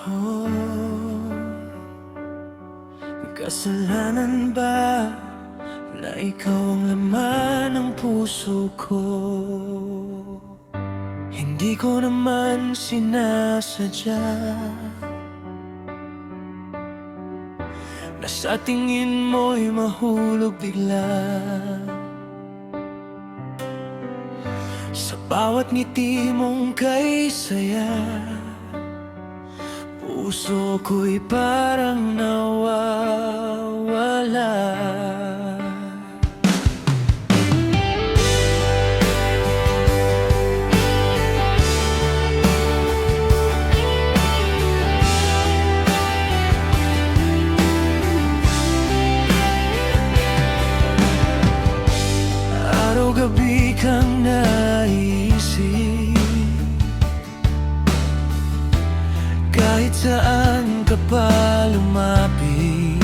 Oh, kasalanan ba na ikaw ang laman ng puso ko? Hindi ko naman sinasadya na sa tingin mo'y mahulog bigla. Sa bawat ngiti mong kay saya, puso ko'y parang nawawala. Araw-gabi kang naisip, kahit saan ka pa lumapit.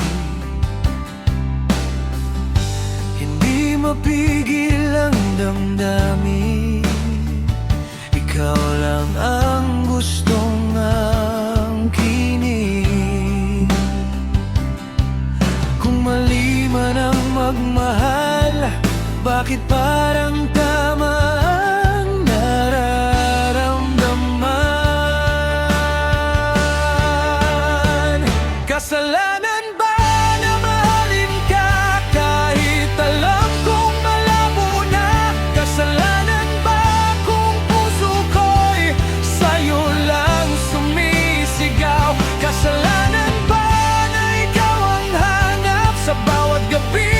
Hindi mapigil ang damdamin, ikaw lang ang gustong angkinin. Kung mali man ang magmahal, bakit parang tama ang nararamdaman? Kasalanan ba na mahalin ka kahit alam kong malabo na? Kasalanan ba kung puso ko'y sa'yo lang sumisigaw? Kasalanan ba na ikaw ang hanap sa bawat gabi?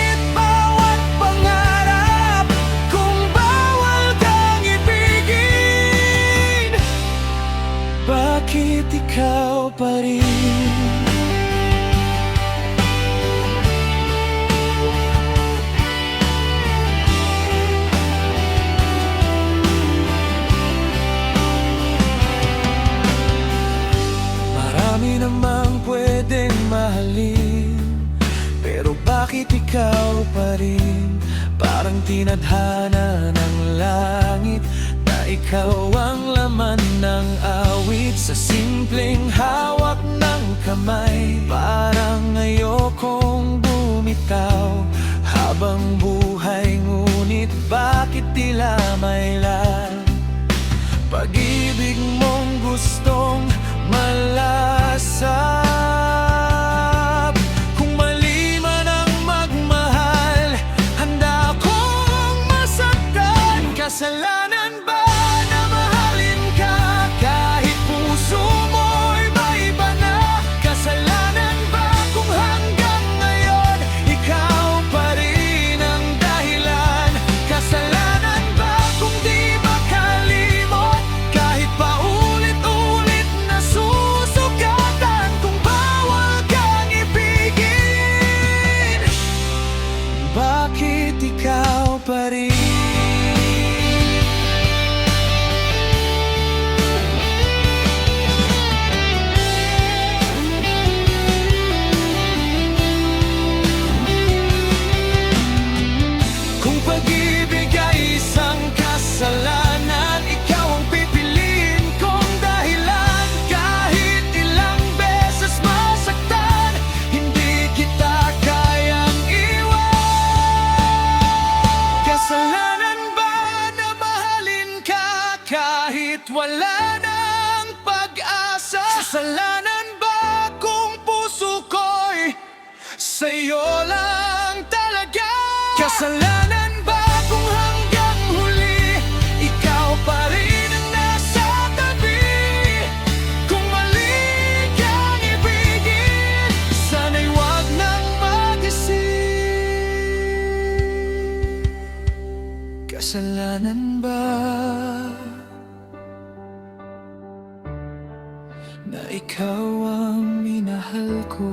Bakit ikaw pa rin? Marami namang pwedeng mahalin, pero bakit ikaw pa rin? Parang tinadhana ng langit na ikaw ang laman ng awit. Sa simpleng hawak ng kamay, parang ayokong bumitaw habang buhay. Ngunit bakit tila may lang pag-ibig mong gustong malasap? Kung mali man ang magmahal, handa akong masaktan. Kasalanan ba na mahalin ka kahit puso mo'y may iba na? Kasalanan ba kung hanggang ngayon ikaw pa rin ang dahilan? Kasalanan ba kung di makalimot kahit paulit-ulit na susukatan? Kung bawal kang ibigin, bakit ikaw pa rin? Pag-ibig ay isang kasalanan, ikaw ang pipiliin kong dahilan. Kahit ilang beses masaktan, hindi kita kayang iwan. Kasalanan ba na mahalin ka kahit wala nang pag-asa? Kasalanan ba kung puso ko'y sa'yo lang talaga? Kasalanan ba kung hanggang huli ikaw pa rin ang nasa tabi? Kung mali kang ibigin, sana'y wag nang mag-isip. Kasalanan ba na ikaw ang minahal ko?